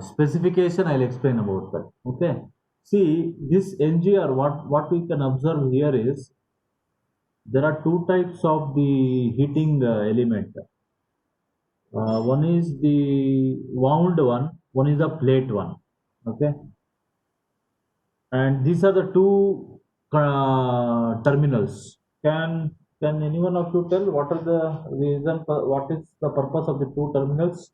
specification, I'll explain about that. Okay. See, this NGR, what we can observe here is there are two types of the heating element. One is the wound one is the plate one. Okay. And these are the two terminals. Can anyone of you tell what are the reason for what is the purpose of the two terminals?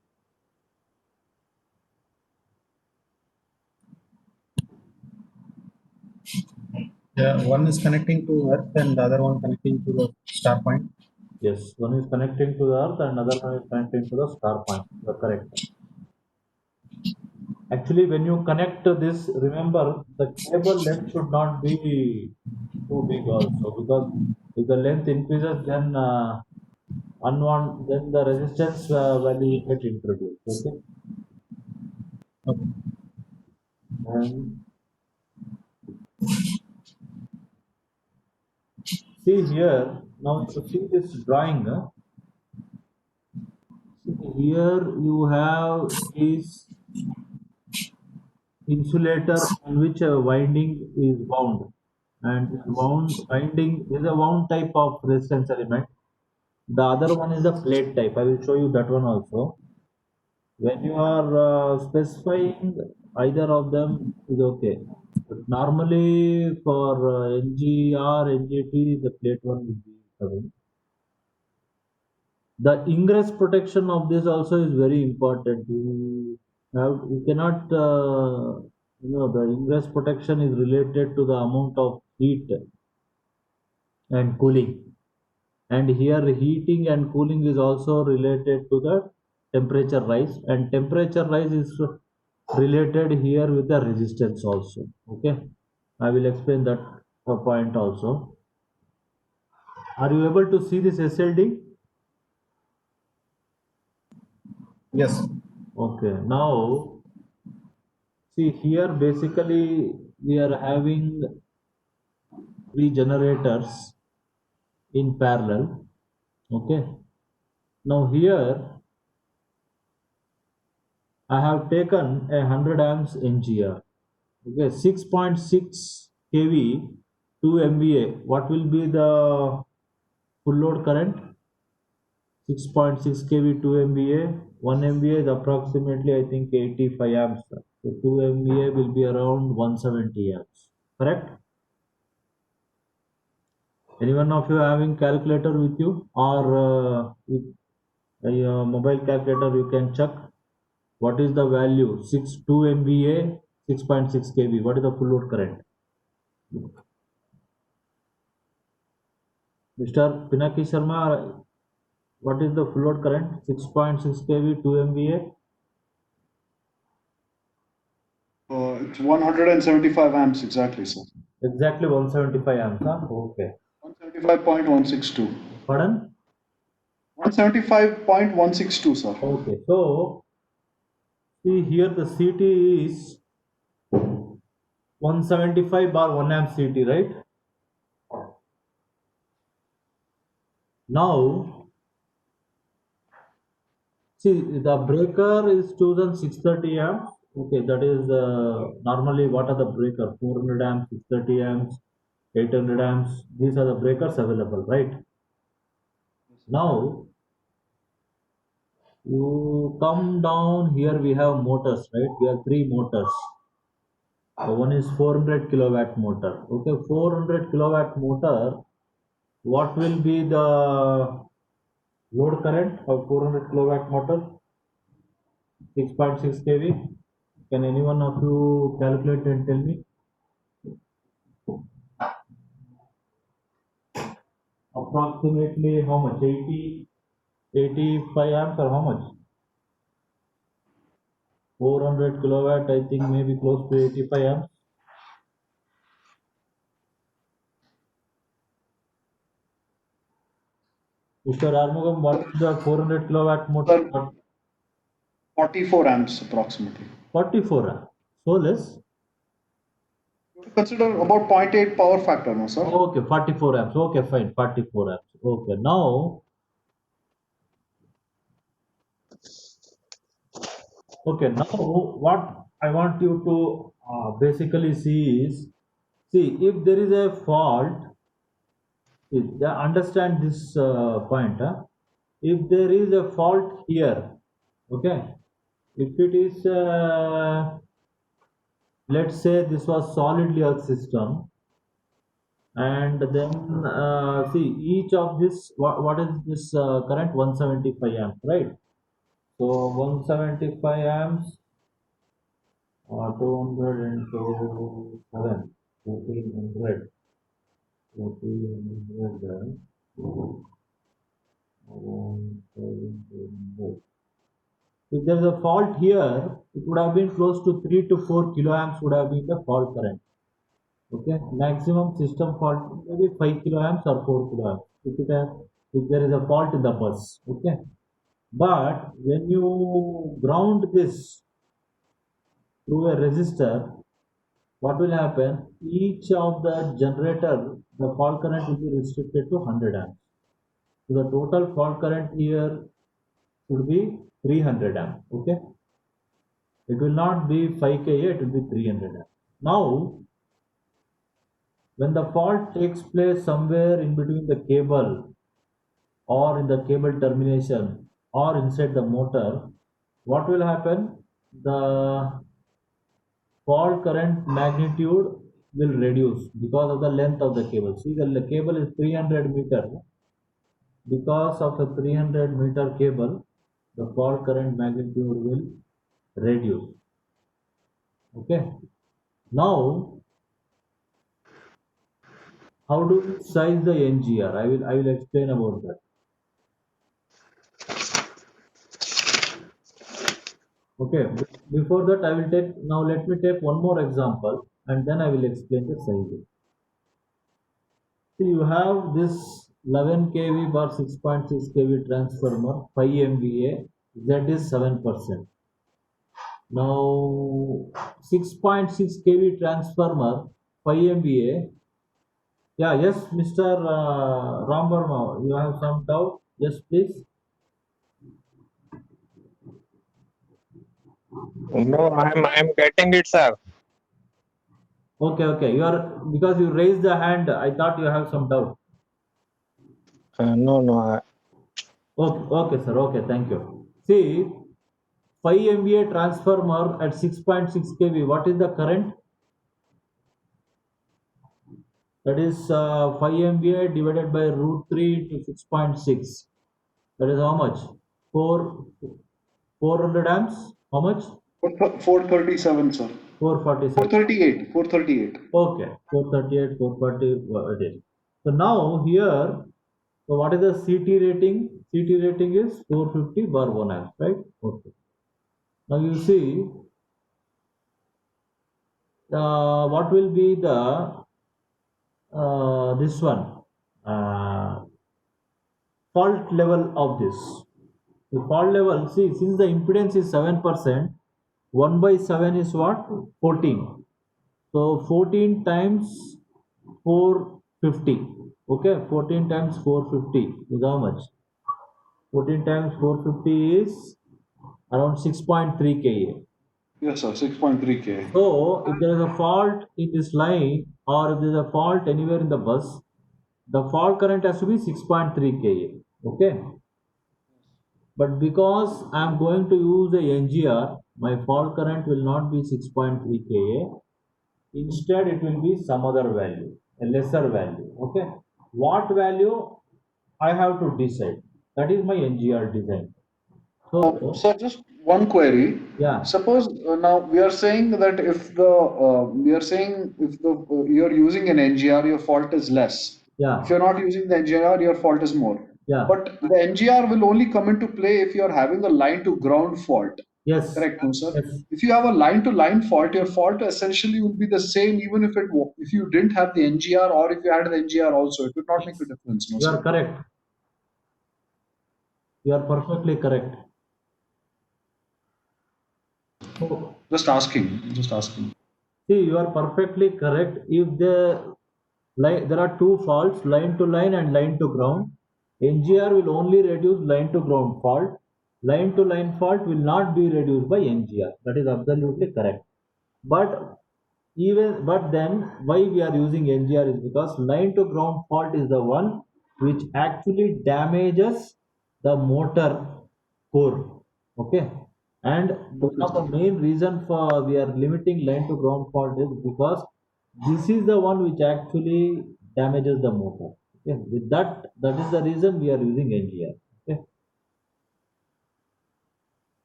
Yeah, one is connecting to Earth and the other one connecting to the star point. Yes, one is connecting to the earth and another one is connecting to the star point. You are correct. Actually, when you connect to this, remember the cable length should not be too big also, because if the length increases, then then the resistance value will get introduced. Okay. Okay. And see here, now if you see this drawing, see here you have this insulator on which a winding is wound, and this wound winding is a wound type of resistance element. The other one is a plate type. I will show you that one also. When you are specifying either of them is okay, but normally for NGR, NGT, the plate one will be coming. The ingress protection of this also is very important. You cannot the ingress protection is related to the amount of heat and cooling, and here heating and cooling is also related to the temperature rise, and temperature rise is related here with the resistance also. Okay, I will explain that point also. Are you able to see this SLD? Yes. Okay, now see here basically we are having three generators in parallel. Okay, now here I have taken a 100 amps NGR. Okay, 6.6 kV, 2 MVA. What will be the full load current? 6.6 kV, 2 MVA. 1 MVA is approximately, I think, 85 amps. So 2 MVA will be around 170 amps. Correct? Anyone of you having calculator with you, or with a mobile calculator? You can check what is the value. 2 MVA, 6.6 kV. What is the full load current? Mr. Pinaki Sharma, what is the full load current? 6.6 kV, 2 MVA. It's 175 amps exactly, sir. Exactly 175 amps. Huh? Okay. 175.162. Pardon? 175.162, sir. Okay. So see here the CT is 175 bar 1 amp CT, right? Now see the breaker is chosen 630 amps. Okay, that is normally what are the breaker? 400 amps, 630 amps, 800 amps. These are the breakers available, right? Now you come down here, we have motors, right? We have three motors. One is 400 kilowatt motor. Okay, 400 kilowatt motor. What will be the load current of 400 kilowatt motor? 6.6 kV. Can anyone of you calculate and tell me? Approximately how much? 80, 85 amps or how much? 400 kilowatt, I think maybe close to 85 amps. Mr. Armugam, what is the 400 kilowatt motor? Sir, 44 amps approximately. 44 amps. So less? Consider about 0.8 power factor, no, sir? Okay, 44 amps. Okay, fine. 44 amps. Okay, now Okay, now what I want you to basically see is, see if there is a fault, understand this point. If there is a fault here, okay, if it is, let's say this was solidly earth system, and then see each of this, what is this current 175 amps, right? So 175 amps, 200 into 7, 1400, 1400, 1700. If there's a fault here, it would have been close to 3 to 4 kiloamps would have been the fault current. Okay, maximum system fault maybe 5 kiloamps or 4 kiloamps. If there is a fault in the bus, okay. But when you ground this through a resistor, what will happen? Each of the generator, the fault current will be restricted to 100 amps. So the total fault current here should be 300 amps. Okay, it will not be 5 kA, it will be 300 amps. Now, when the fault takes place somewhere in between the cable or in the cable termination or inside the motor, what will happen? The fault current magnitude will reduce because of the length of the cable. See, the cable is 300 meter. Because of a 300-meter cable, the fault current magnitude will reduce. Okay. Now, how do we size the NGR? I will explain about that. Okay. Before that, I will take, now let me take one more example and then I will explain the sizing. See, you have this 11 kV bar 6.6 kV transformer, 5 MVA, Z is 7%. Now, 6.6 kV transformer, 5 MVA. Yeah, yes, Mr. Ram Verma, you have some doubt? Yes, please. No, I'm getting it, sir. Okay, okay. You are, because you raised the hand, I thought you have some doubt. No, no. Okay, okay, sir. Okay, thank you. See, 5 MVA transformer at 6.6 kV, what is the current? That is 5 MVA divided by root 3 to 6.6. That is how much? 4, 400 amps. How much? 437, sir. 447. 438. 438. Okay, 438, 440, it is. So now here, so what is the CT rating? CT rating is 450 bar 1 amp, right? Okay. Now you see, what will be the this one fault level of this? The fault level, see, since the impedance is 7%, 1 by 7 is what? 14. So 14 times 450. Okay, 14 times 450 is how much? 14 times 450 is around 6.3 kA. Yes, sir. 6.3 K. So if there is a fault in this line or if there is a fault anywhere in the bus, the fault current has to be 6.3 kA. Okay. But because I am going to use a NGR, my fault current will not be 6.3 kA. Instead, it will be some other value, a lesser value. Okay. What value I have to decide? That is my NGR design. So, So just one query. yeah, Suppose now we are saying that if the we are saying if the you're using an NGR, your fault is less. If yeah, you're not using the NGR, your fault is more. yeah, But the NGR will only come into play if you're having a line to ground fault. yes, Correct, no, sir? yes, If you have a line to line fault, your fault essentially would be the same even if you didn't have the NGR or if you had the NGR also. It would not make a yes. difference, no, You sir? are correct. You are perfectly correct. So, Just asking. Just asking. see, you are perfectly correct. If there are two faults, line to line and line to ground, NGR will only reduce line to ground fault. line to line fault will not be reduced by NGR. That is absolutely correct. But but then why we are using NGR is because line to ground fault is the one which actually damages the motor core. Okay, and one Okay, of sir. the main reason for we are limiting line to ground fault is because this is the one which actually damages the motor. Okay, with that, that is the reason we are using NGR. Okay,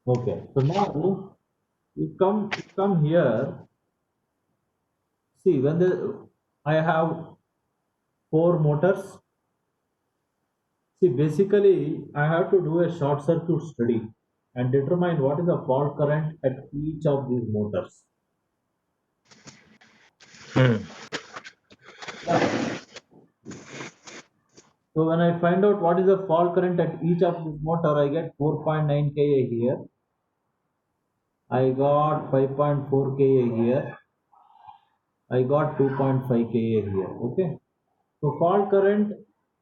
okay. So now you come here. See, when I have four motors. See, basically, I have to do a short circuit study and determine what is the fault current at each of these motors. Hmm. Yeah. So when I find out what is the fault current at each of this motor, I get 4.9 kA here. I got 5.4 kA here. I got 2.5 kA here. Okay. So fault current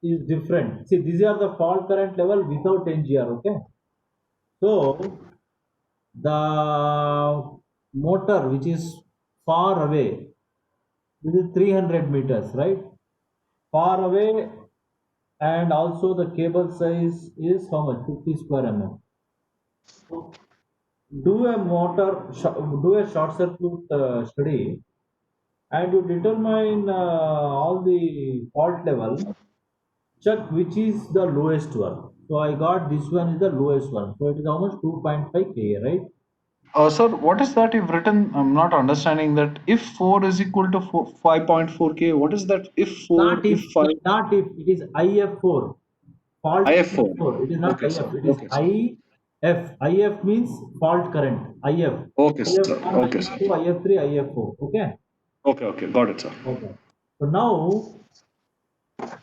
is different. See, these are the fault current level without NGR. Okay. So the motor which is far away, this is 300 meters, right? Far away, and also the cable size is how much? 50 square mm. So do a short circuit study, and you determine all the fault level. Check which is the lowest one. So I got this one is the lowest one. So it is how much? 2.5 kA, right? Sir, what is that you've written? I'm not understanding that. If 4 is equal to 5.4K, what is that? Not if, If 5, not if it is IF4. Fault IF4. IF4. It is not Okay, sir. IF. It is Okay, sir. IF. IF means fault current. IF. Okay, sir. IF1, Okay, sir. IF2, IF3, IF4. Okay. Okay, okay. Got it, sir. Okay. So now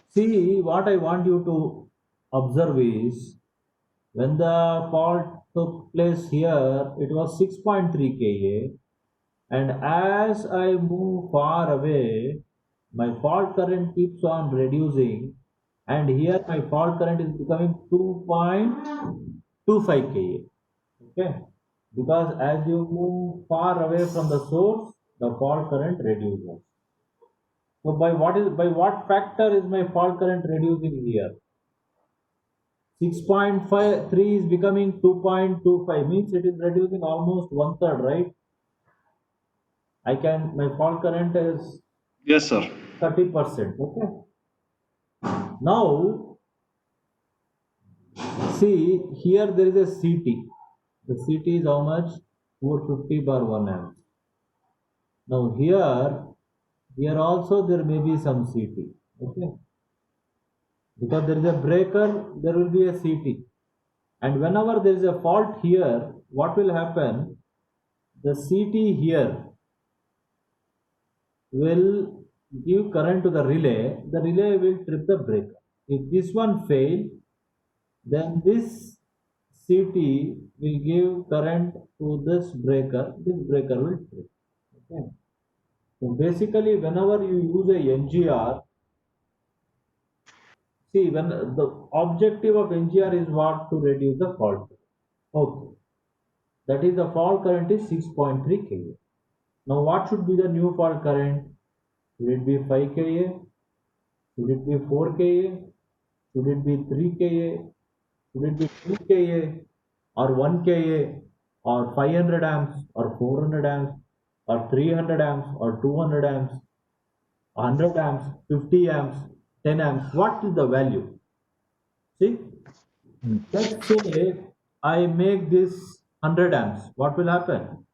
see what I want you to observe is when the fault took place here, it was 6.3 kA, and as I move far away, my fault current keeps on reducing, and here my fault current is becoming 2.25 kA. Okay, because as you move far away from the source, the fault current reduces. So by what factor is my fault current reducing here? 6.53 is becoming 2.25, means it is reducing almost one third, right? My fault current is Yes, sir. 30%. Okay. Now see here there is a CT. The CT is how much? 450 bar 1 amp. Now here also there may be some CT. Okay. Because there is a breaker, there will be a CT. And whenever there is a fault here, what will happen? The CT here will give current to the relay will trip the breaker. If this one fail, then this CT will give current to this breaker will trip. Okay. So basically, whenever you use a NGR, see when the objective of NGR is what to reduce the fault. Okay. That is the fault current is 6.3 kA. Now what should be the new fault current? Should it be 5 kA? Should it be 4 kA? Should it be 3 kA? Should it be 2 kA or 1 kA or 500 amps or 400 amps or 300 amps or 200 amps, 100 amps, 50 amps, 10 amps? What is the value? See, Hmm. let's say I make this 100 amps. What will happen?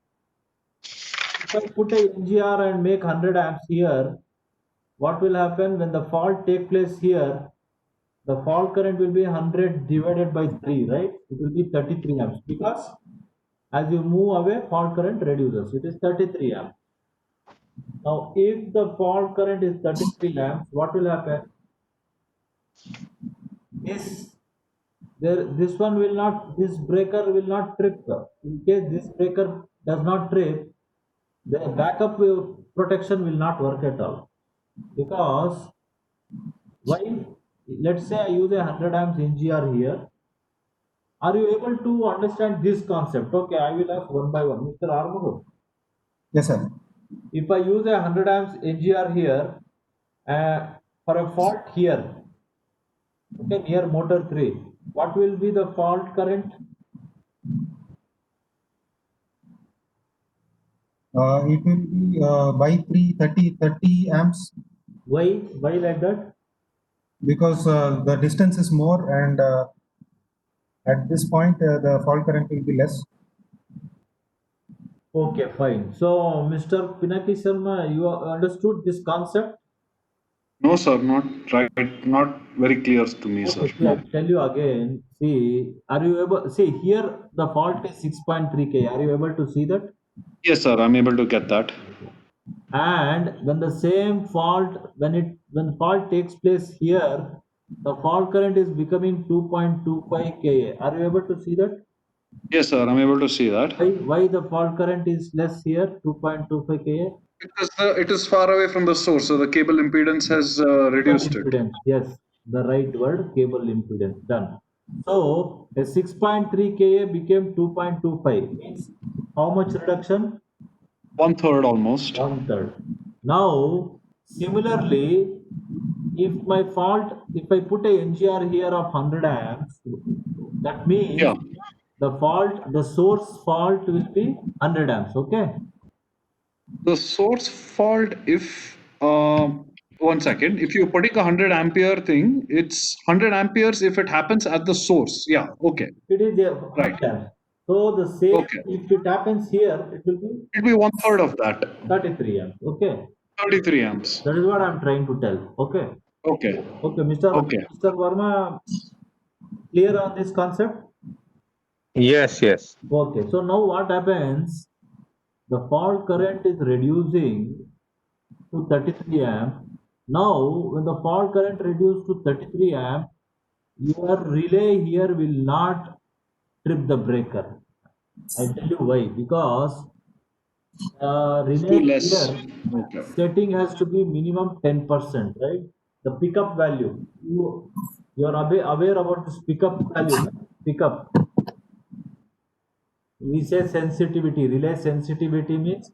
If I put a NGR and make 100 amps here, what will happen when the fault take place here? The fault current will be 100 divided by 3, right? It will be 33 amps because as you move away, fault current reduces. It is 33 amps. Now, if the fault current is 33 amps, what will happen? This this one will not, this breaker will not trip. In case this breaker does not trip, the backup protection will not work at all. Because why? Let's say I use a 100 amps NGR here. Are you able to understand this concept? Okay, I will ask one by one. Mr. Armugam, Yes, sir. if I use a 100 amps NGR here for a fault here, okay, near motor 3, what will be the fault current? It will be by 30 amps Why? Why like that? because the distance is more, and at this point the fault current will be less. Okay, fine. So, Mr. Pinaki Sharma, you understood this concept? No, sir, not right. Not very clear to me, sir. Okay, see, I No. will tell you again. See, are you able? See, here the fault is 6.3 K. Are you able to see that? Yes, sir, I'm able to get that. And when the same fault, when fault takes place here, the fault current is becoming 2.25 Ka. Are you able to see that? Yes, sir, I'm able to see that. Why the fault current is less here, 2.25 Ka? Because it is far away from the source, so the cable impedance has Cable reduced it. impedance, yes, the right word, cable impedance, done. So a 6.3 Ka became 2.25, means how much reduction? One third almost. One third. Now, similarly, if I put a NGR here of 100 amps, that means Yeah. the source fault will be 100 amps, okay? The source fault, if 1 second, if you're putting a 100 ampere thing, it's 100 amperes if it happens at the source. Yeah. Okay. It is a Right. 100 amps. So the same, Okay. if it happens here, it will be It'll be one third of that. 33 amps, okay? 33 amps. That is what I'm trying to tell, okay? Okay. Okay, Okay. Mr. Verma, clear on this concept? Yes, yes. Okay, so now what happens? The fault current is reducing to 33 amp. Now, when the fault current reduced to 33 amp, your relay here will not trip the breaker. I tell you why. Because It's too relay less. here Okay. setting has to be minimum 10%, right? The pickup value. You are aware about this pickup value, no? Pickup. We say sensitivity. Relay sensitivity means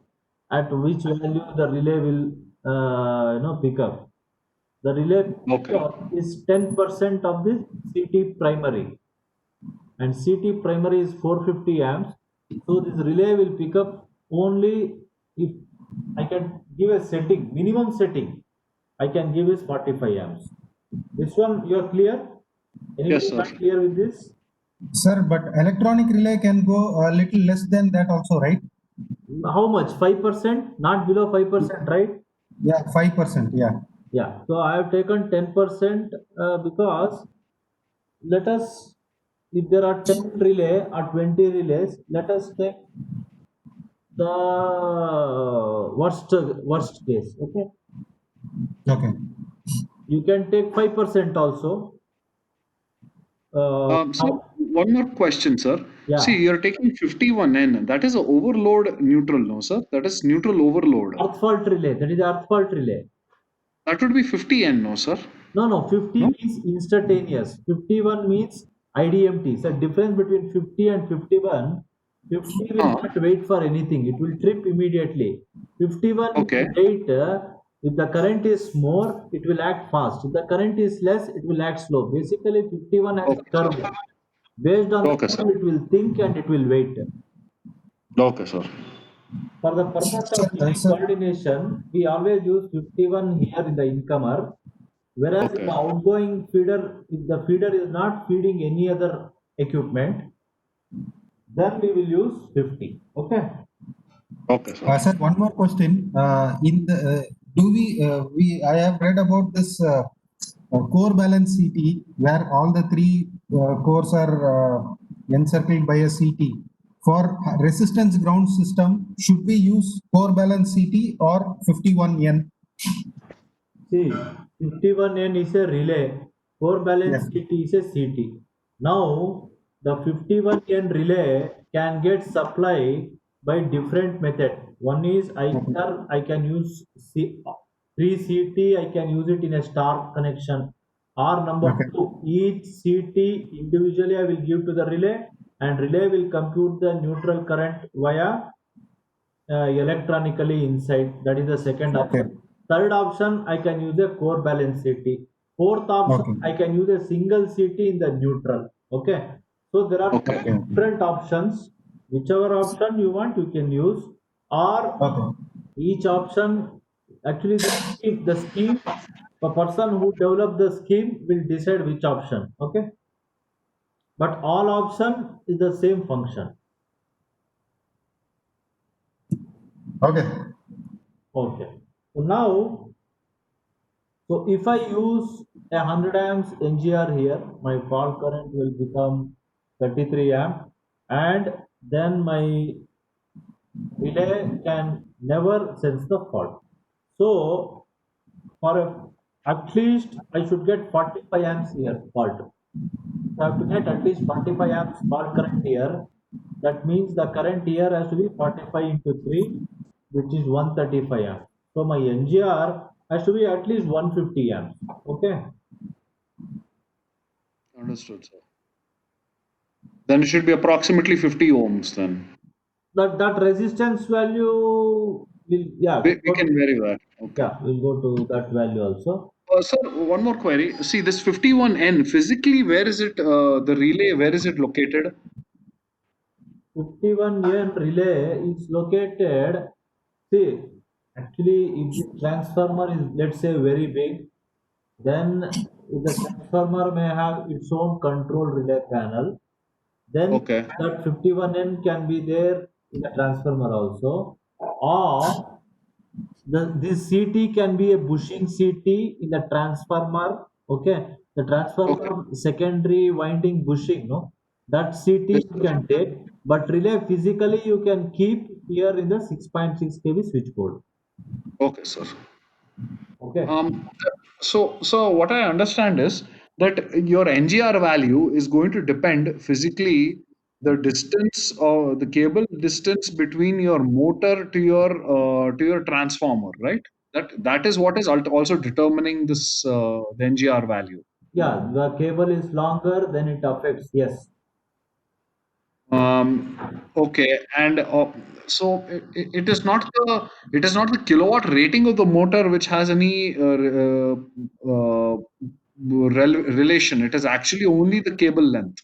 at which value the relay will pick up. The relay Okay. pickup is 10% of the CT primary, and CT primary is 450 amps. So this relay will pick up only if I can give a setting, minimum setting I can give is 45 amps. This one you are clear? Yes, Anybody sir. not clear with this? Sir, but electronic relay can go a little less than that also, right? How much? 5%? Not below 5%, right? Yeah, 5%. Yeah. Yeah, so I have taken 10% because let us, if there are 10 relay or 20 relays, let us take the worst case. Okay, Okay. you can take 5% also. So Now, one more question, sir. See, yeah, you're taking 51N. That is a overload neutral, no, sir? That is neutral overload. earth fault relay. That is the earth fault relay. That would be 50N, no, sir? No, 50 No? means instantaneous. 51 means IDMT. So difference between 50 and 51, 50 will Ah, not wait for anything. It will trip immediately. 51 okay. will wait. If the current is more, it will act fast. If the current is less, it will act slow. Basically, 51 has a Okay, sir. curve. Based on the Okay, sir. curve, it will think and it will wait. Okay, sir. For the purpose Sir, of giving sir, coordination, we always use 51 here in the incomer. Whereas in Okay. the outgoing feeder, if the feeder is not feeding any other equipment, then we will use 50. Okay. Okay, sir. sir, one more question. In the do we I have read about this core balance CT where all the three cores are encircled by a CT. For resistance ground system, should we use core balance CT or 51N? See, 51N is a relay, core balance Yes. CT is a CT. Now, the 51N relay can get supply by different method. One is Okay. either I can use 3CT, I can use it in a star connection. Or number Okay. two, each CT individually I will give to the relay, and relay will compute the neutral current via electronically inside. That is the second Okay. option. Third option, I can use a core balance CT. Fourth option, Okay. I can use a single CT in the neutral. Okay. So there are Okay. Okay. different options. Whichever option you want, you can use. Or Okay. each option, actually the scheme, the person who developed the scheme will decide which option. Okay. But all option is the same function. Okay. Okay. So now, so if I use 100 amps NGR here, my fault current will become 33 amp, and then my relay can never sense the fault. So for at least I should get 45 amps here fault. So I have to get at least 45 amps fault current here. That means the current here has to be 45 into 3, which is 135 amps. So my NGR has to be at least 150 amps. Okay. Understood, sir. Then it should be approximately 50 ohms then. That resistance value will, yeah, We can vary that. Okay. we'll go to that value also. Sir, one more query. See, this 51N, physically, where is it, the relay, where is it located? 51N relay is located. See, actually, if the transformer is, let's say, very big, then the transformer may have its own control relay panel. Then Okay. that 51N can be there in the transformer also, or this CT can be a bushing CT in the transformer. Okay, the Okay. transformer secondary winding bushing, no, that CT Yes, you sir. can take, but relay physically you can keep here in the 6.6 kV switchboard. Okay, sir. Okay. Um, so what I understand is that your NGR value is going to depend physically the distance or the cable distance between your motor to your transformer, right? That is what is also determining this the NGR value. Yeah, the cable is longer, then it affects. Yes. Okay, and so it is not the kilowatt rating of the motor which has any relation. It is actually only the cable length.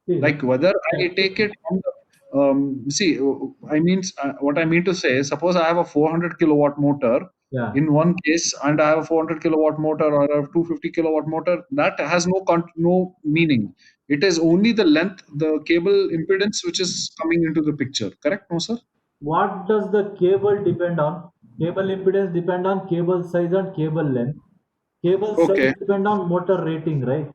See, Like whether I take it from the see, what I mean to say is, suppose I have a 400 kilowatt motor yeah. in one case, and I have a 400 kilowatt motor or a 250 kilowatt motor. That has no meaning. It is only the length, the cable impedance, which is coming into the picture. Correct, no, sir? What does the cable depend on? Cable impedance depend on cable size and cable length. Cable size Okay. depend on motor rating, right?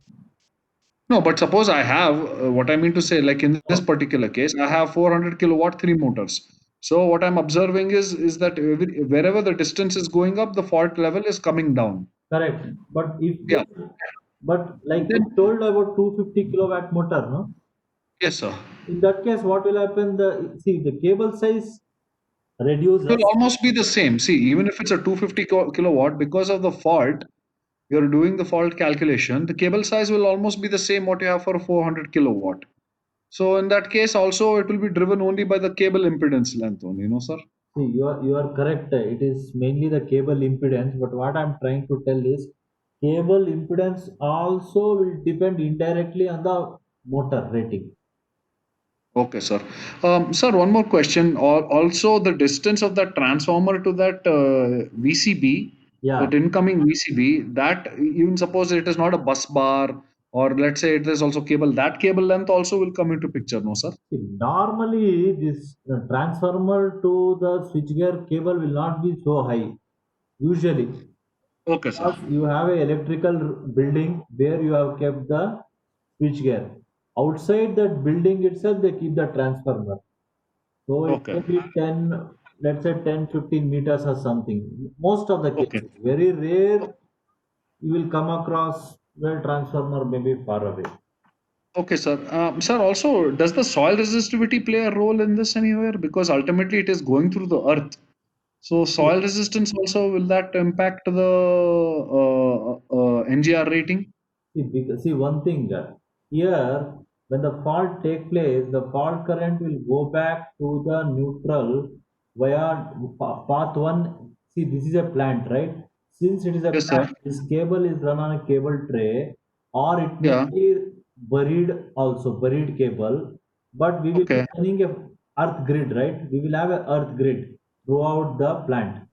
No, but suppose I have what I mean to say, like in this Oh, particular case, I have 400 kilowatt three motors. So what I'm observing is that wherever the distance is going up, the fault level is coming down. correct. But if Yeah. but And like then you told about 250 kilowatt motor, no? yes, sir. In that case, what will happen? The cable size It will reduces. almost be the same. See, even if it's a 250 kilowatt, because of the fault, you're doing the fault calculation, the cable size will almost be the same what you have for a 400 kilowatt. So in that case, also it will be driven only by the cable impedance length only, no, sir? See, you are correct. It is mainly the cable impedance. But what I'm trying to tell is, cable impedance also will depend indirectly on the motor rating. Okay, sir. Sir, one more question. Also, the distance of that transformer to that VCB, Yeah. that incoming VCB, that even suppose it is not a bus bar, or let's say it is also cable, that cable length also will come into picture, no, sir? See, normally, this transformer to the switchgear cable will not be so high. Usually, Okay, sir. because you have a electrical building where you have kept the switchgear. Outside that building itself, they keep the transformer. So it Okay. may be 10, let's say 10, 15 meters or something. Most of the Okay. cases, very rare you will come across where transformer may be far away. Okay, sir. Sir, also, does the soil resistivity play a role in this anywhere? Because ultimately it is going through the earth. So See, soil resistance also, will that impact the NGR rating? See one thing here, when the fault take place, the fault current will go back to the neutral via path one. See, this is a plant, right? Since it is a Yes, sir. plant, this cable is run on a cable tray, or it may Yeah. be buried also, buried cable. But we will be Okay. running a earth grid, right? We will have a earth grid throughout the plant.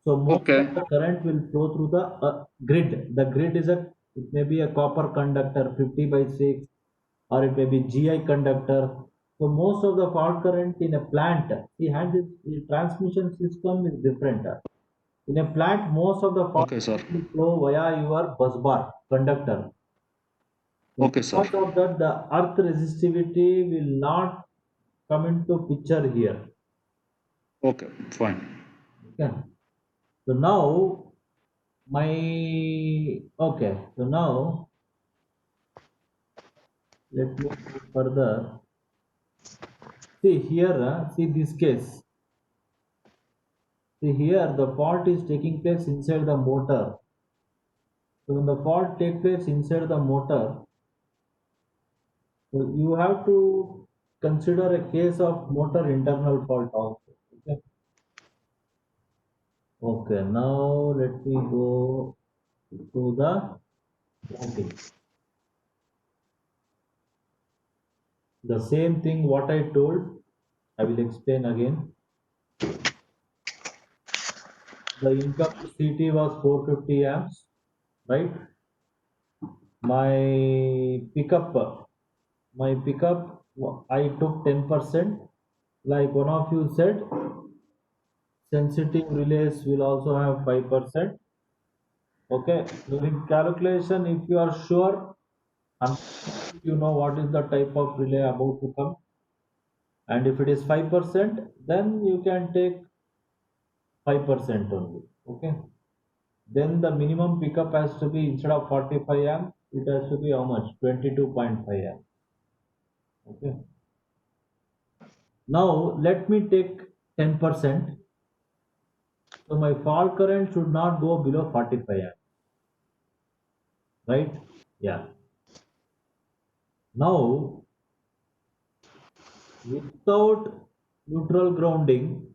So most of Okay. the current will flow through the grid. The grid is it may be a copper conductor 50 by 6, or it may be GI conductor. So most of the fault current in a plant, the transmission system is different. In a plant, most of the fault Okay, sir. will flow via your bus bar conductor. So Okay, sir. because of that, the earth resistivity will not come into picture here. Okay, fine. Okay. So now my okay. So now let me move further. See here, see this case. See here, the fault is taking place inside the motor. So when the fault takes place inside the motor, so you have to consider a case of motor internal fault also. Okay. Okay. Now let me go to the mounting. The same thing what I told, I will explain again. The incoming CT was 450 amps, right? My pickup, I took 10%. Like one of you said, sensitive relays will also have 5%. Okay, during calculation, if you are sure, 100% you know what is the type of relay about to come, and if it is 5%, then you can take 5% only. Okay, then the minimum pickup has to be, instead of 45 amp, it has to be how much? 22.5 amp. Okay. Now let me take 10%. So my fault current should not go below 45 amp, right? Yeah. Now without neutral grounding,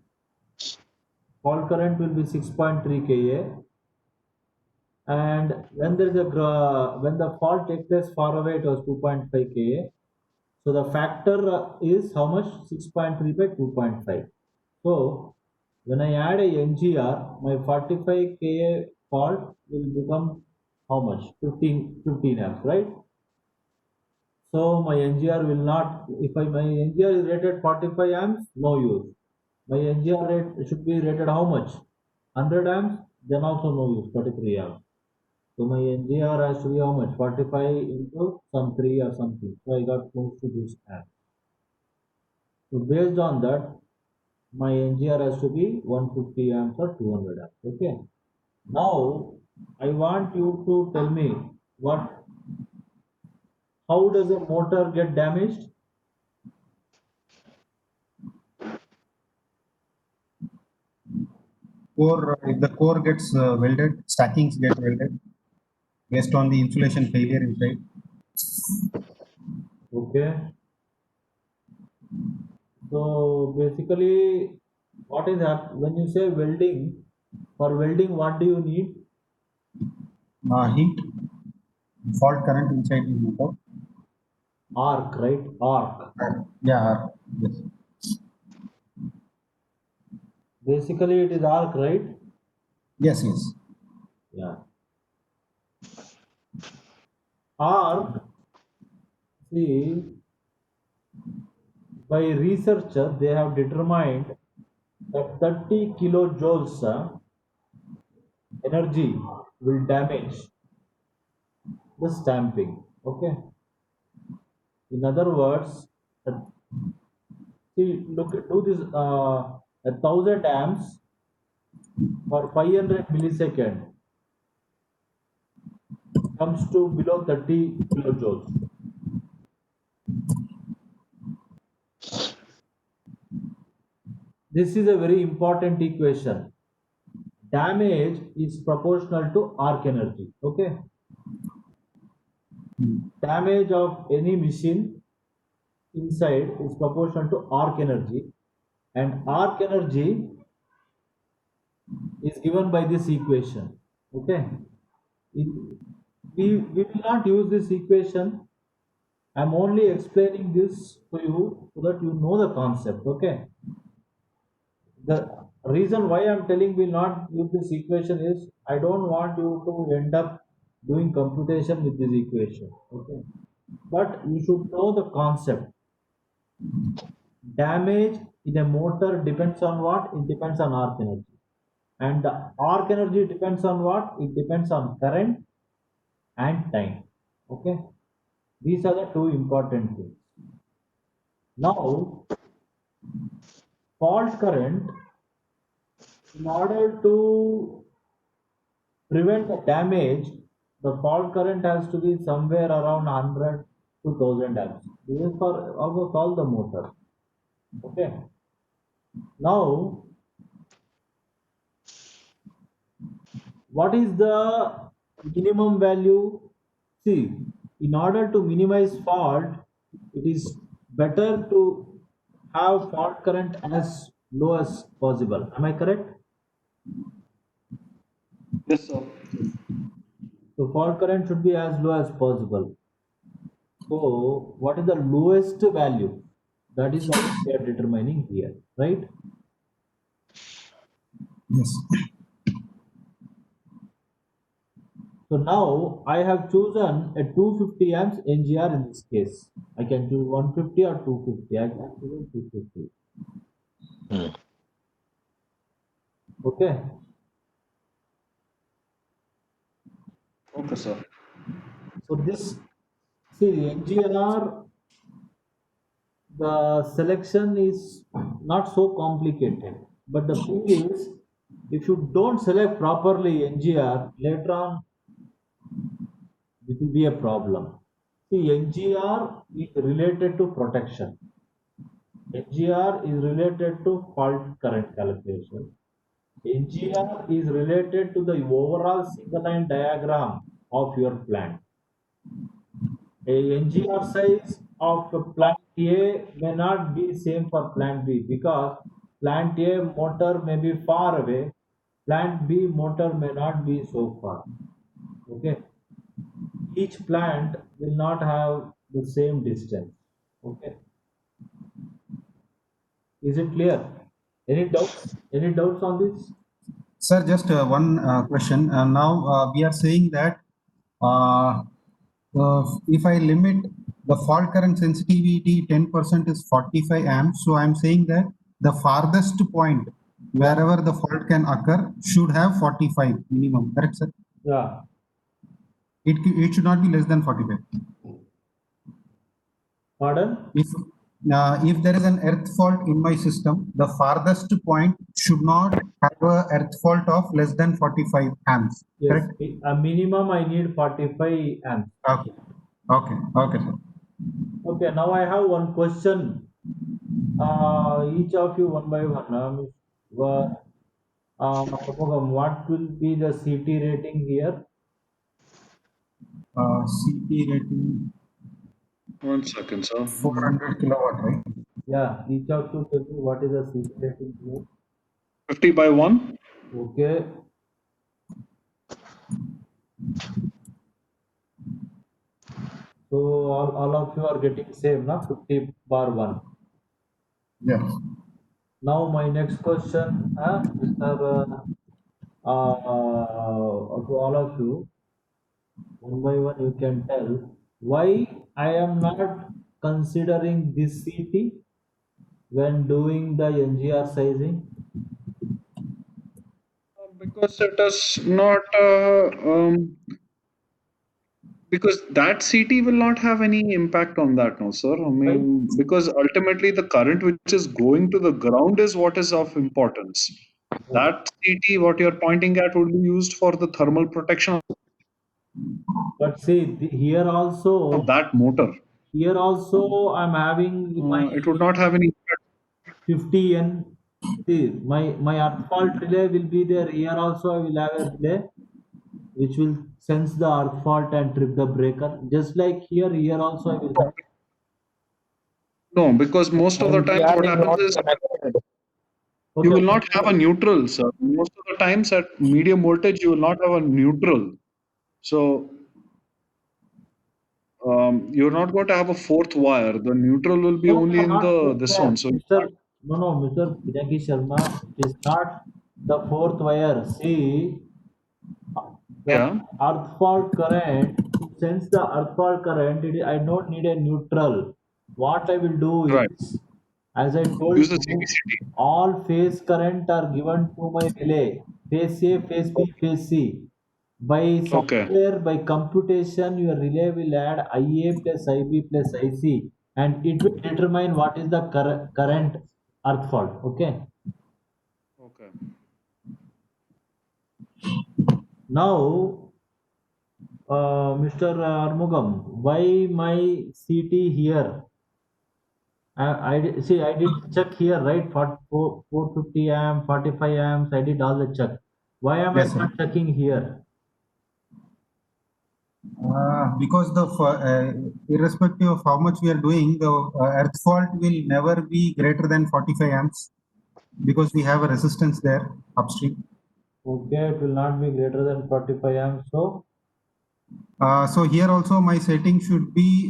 fault current will be 6.3 kA, and when there is when the fault takes place far away, it was 2.5 kA. So the factor is how much? 6.3 by 2.5. So when I add a NGR, my 45 kA fault will become how much? 15 amps, right? So my NGR will not, if my NGR is rated 45 amps, no use. My NGR rate should be rated how much? 100 amps, then also no use, 33 amps. So my NGR has to be how much? 45 into some 3 or something. So I got close to this amp. So based on that, my NGR has to be 150 amps or 200 amps. Okay. Now I want you to tell me what, how does a motor get damaged? Core, if the core gets welded, stackings get welded based on the insulation failure inside. Okay. So basically, what is when you say welding? For welding, what do you need? Heat, fault current inside the motor. Arc, right? Arc. Yeah, yes. Basically, it is arc, right? Yes, yes. Yeah. Arc. See, by researcher, they have determined that 30 kilojoules energy will damage the stamping. Okay. In other words, uh, see, look, do this. 1,000 amps for 500 millisecond comes to below 30 kilojoules. This is a very important equation. Damage is proportional to arc energy. Okay. damage of any machine inside is proportional to arc energy, and arc energy is given by this equation. Okay, In- we will not use this equation. I'm only explaining this to you so that you know the concept. Okay, the reason why I'm telling will not use this equation is I don't want you to end up doing computation with this equation. Okay, but you should know the concept. Damage in a motor depends on what? It depends on arc energy. And the arc energy depends on what? It depends on current and time. Okay, these are the two important things. Now, fault current, in order to prevent the damage, the fault current has to be somewhere around 100 to 1000 amps. This is for almost all the motors. Okay. Now, what is the minimum value? See, in order to minimize fault, it is better to have fault current as low as possible. Am I correct? Yes, sir. So fault current should be as low as possible. So what is the lowest value? That is what we are determining here, right? Yes. So now I have chosen a 250 amps NGR in this case. I can choose 150 or 250. I can choose 250. Hmm. Okay. Okay, sir. So this, see, NGR, the selection is not so complicated. But the thing is, if you don't select properly NGR, later on it will be a problem. See, NGR is related to protection. NGR is related to fault current calculation. NGR is related to the overall single line diagram of your plant. A NGR size of plant A may not be same for plant B because plant A motor may be far away, plant B motor may not be so far. Okay, each plant will not have the same distance. Okay, is it clear? Any doubts? Any doubts on this? Sir, just one question. Now we are saying that uh, if I limit the fault current sensitivity 10% is 45 amps, so I'm saying that the farthest point Yeah, wherever the fault can occur should have 45 minimum. Correct, sir? yeah. It should not be less than 45. Pardon? If there is an earth fault in my system, the farthest point should not have a earth fault of less than 45 amps. Yes, Correct? a minimum I need 45 amps. Okay. Okay. Okay, sir. Okay, now I have one question. Each of you one by one. What will be the CT rating here? CP rating 1 second, sir. 400 kilowatt, right? Yeah, each of you tell me what is the CT rating here. 50 by 1. Okay, so all of you are getting same, na? 50 bar 1. Yes. Now my next question, Mr. To all of you, one by one you can tell why I am not considering this CT when doing the NGR sizing. Because it is not, because that CT will not have any impact on that, no, sir. I Right? mean, because ultimately the current which is going to the ground is what is of importance. Okay. That CT, what you're pointing at, would be used for the thermal protection But see, of that motor. here also I'm having my It would not have any impact. 50N. See, my earth fault relay will be there. Here also I will have a relay. which will sense the earth fault and trip the breaker. Just like here also I will have. No, because most of the times NGR what is happens not is connected. you Okay, will not have a neutral, sir. Most of the times at medium voltage, you will not have a neutral. So you're not going to have a fourth wire. The neutral will be no, only no, in not the fourth this wire, one. So Mr. No, no, Mr. Pinaki Sharma. It is not the fourth wire. See, the yeah, earth fault current. To sense the earth fault current, I don't need a neutral. What I will do right. is, as I told Use the you, CBCT. all phase current are given to my relay. Phase A, phase B, phase C. By Okay, software, by computation, your relay will add IA plus IB plus IC, and it will determine what is the current earth fault. Okay. okay. Now, Mr. Armugam, why my CT here? See, I did check here, right? For 450 amp, 45 amps, I did all the check. Why am I Yes, sir. not checking here? Because irrespective of how much we are doing, the earth fault will never be greater than 45 amps because we have a resistance there upstream. Okay, it will not be greater than 45 amps. So So here also my setting should be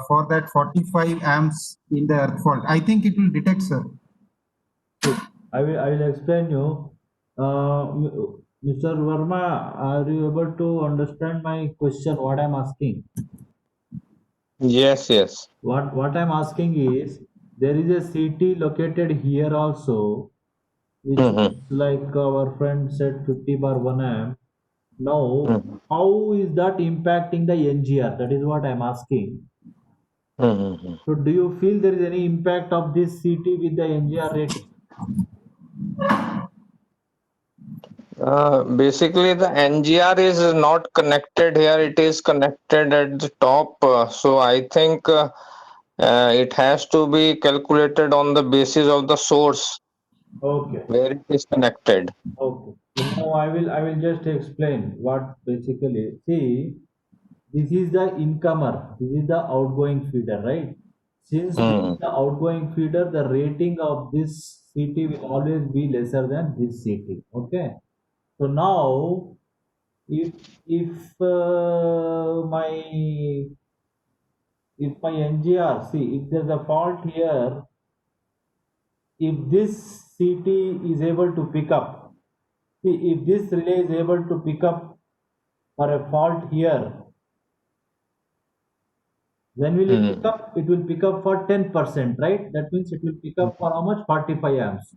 for that 45 amps in the earth fault. I think it will detect, sir. I will explain you. Mr. Verma, are you able to understand my question? What I'm asking? Yes, yes. What I'm asking is there is a CT located here also, which is Mm-hmm. like our friend said 50 bar 1 amp. Now, Mm-hmm. how is that impacting the NGR? That is what I'm asking. Mm-hmm. So, do you feel there is any impact of this CT with the NGR rating? Basically, the NGR is not connected here. It is connected at the top. So I think it has to be calculated on the basis of the source Okay. where it is connected. Okay. So now I will just explain what basically see, this is the incomer, this is the outgoing feeder, right? Since this is Mm-hmm. the outgoing feeder, the rating of this CT will always be lesser than this CT. Okay. So now if my NGR, see, if there's a fault here, if this CT is able to pick up, see, if this relay is able to pick up for a fault here, when will it pick Mm-hmm. up? It will pick up for 10%, right? That means it will pick up for how much? 45 amps.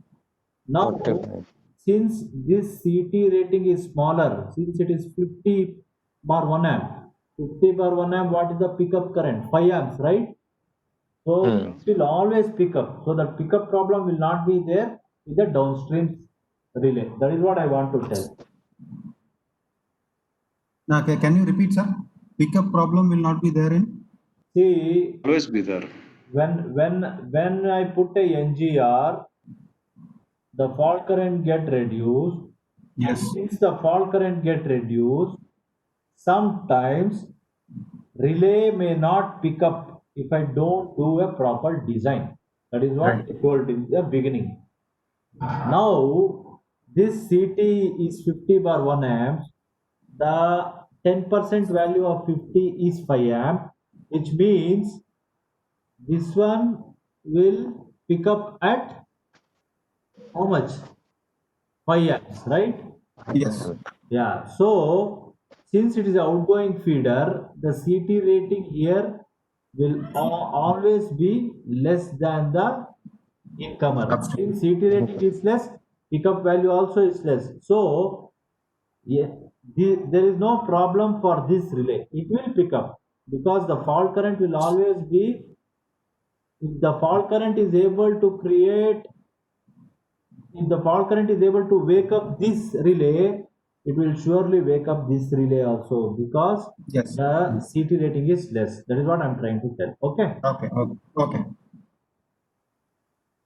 Now, 45. since this CT rating is smaller, since it is 50 bar 1 amp, 50 bar 1 amp, what is the pickup current? 5 amps, right? So Yeah. Mm. it will always pick up. So the pickup problem will not be there with the downstream relay. That is what I want to tell. Now, can you repeat, sir? Pickup problem will not be there in. See, Always be there. when I put a NGR, the fault current get reduced, and Yes. since the fault current get reduced, sometimes relay may not pick up if I don't do a proper design. That is what Right. I told in the beginning. Now this CT is 50 bar 1 amps. The 10% value of 50 is 5 amp, which means this one will pick up at how much? 5 amps, right? Yes. Yeah. So since it is outgoing feeder, the CT rating here will always be less than the incomer. Upstream. Since CT rating is less, pickup value also is less. So yeah, there is no problem for this relay. It will pick up because the fault current will always be, if the fault current is able to create, if the fault current is able to wake up this relay, it will surely wake up this relay also because Yes. the CT rating is less. That is what I'm trying to tell. Okay. Okay. Okay. Okay.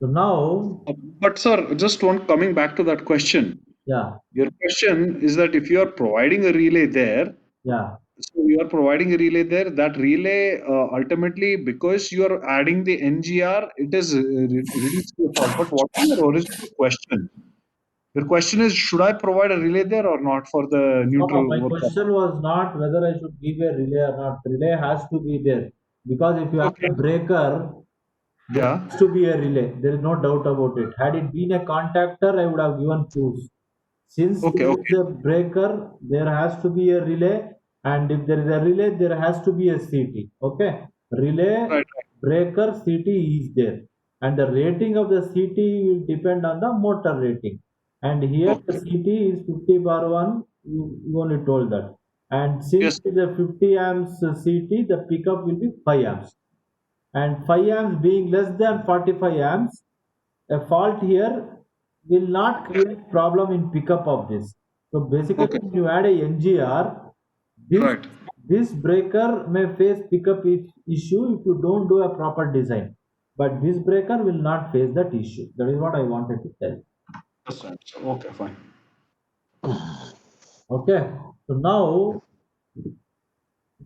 So now, But sir, just one coming back to that question. Yeah, Your question is that if you are providing a relay there, yeah. so you are providing a relay there, that relay ultimately, because you are adding the NGR, it is reduced to a fault. But what is your original question? Your question is, should I provide a relay there or not for the No, no, neutral my workup? question was not whether I should give a relay or not. Relay has to be there because if you have Okay. a breaker, there Yeah. has to be a relay. There is no doubt about it. Had it been a contactor, I would have given fuse. Since Okay. there is Okay. a breaker, there has to be a relay, and if there is a relay, there has to be a CT. Okay, relay, Right. breaker, CT is there, and the rating of the CT will depend on the motor rating. And here Right. the Okay. CT is 50 bar 1. You only told that. And since Yes. it is a 50 amps CT, the pickup will be 5 amps. And 5 amps being less than 45 amps, a fault here will not create problem in pickup of this. So basically, Okay. when you add a NGR, this Right. this breaker may face pickup issue if you don't do a proper design. But this breaker will not face that issue. That is what I wanted to tell. That's right. So, okay. Fine. Okay. So now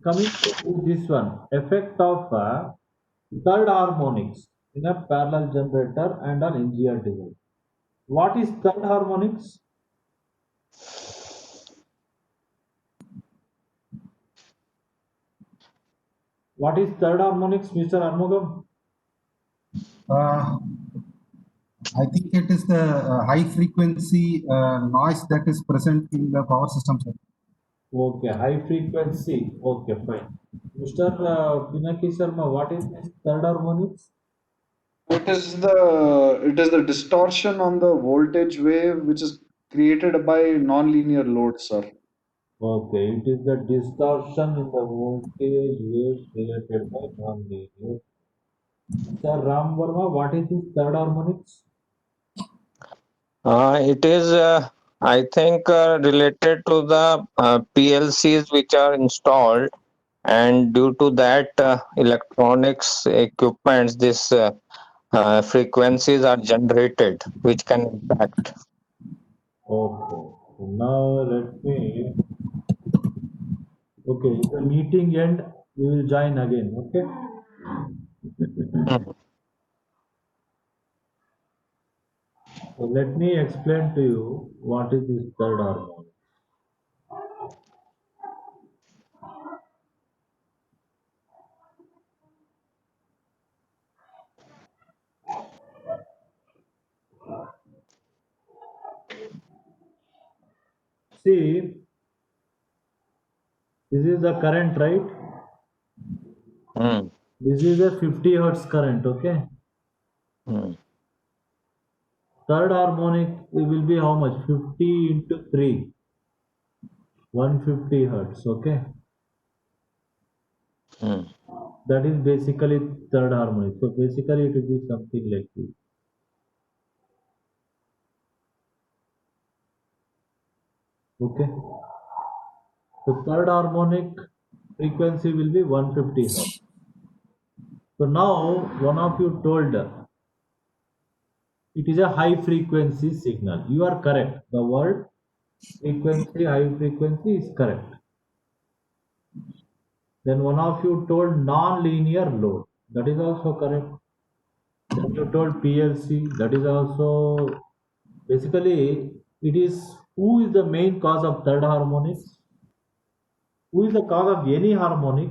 coming to this one, effect of third harmonics in a parallel generator and an NGR design. What is third harmonics? What is third harmonics, Mr. Armugam? Uh, I think it is the high frequency noise that is present in the power system circuit. Okay, high frequency. Okay, fine. Mr. Pinaki Sharma, what is this third harmonics? It is the distortion on the voltage wave which is created by nonlinear load, sir. Okay, it is the distortion in the voltage waves related by nonlinear. Mr. Ram Verma, what is this third harmonics? It is, I think, related to the PLCs which are installed, and due to that electronics equipments, this frequencies are generated, which can impact. Okay, so now let me. Okay, the meeting end. We will join again. Okay. Mm. So let me explain to you what is this third harmonic. See, this is the current, right? Mm. This is a 50 hertz current, okay? Mm. Third harmonic it will be how much? 50 into 3, 150 hertz, okay? Mm. That is basically third harmonic. So basically it will be something like this, okay? So third harmonic frequency will be 150 hertz. So now one of you told it is a high frequency signal. You are correct. The word frequency, high frequency is correct. Then one of you told non-linear load. That is also correct. Then you told PLC. That is also basically it is who is the main cause of third harmonics? Who is the cause of any harmonic?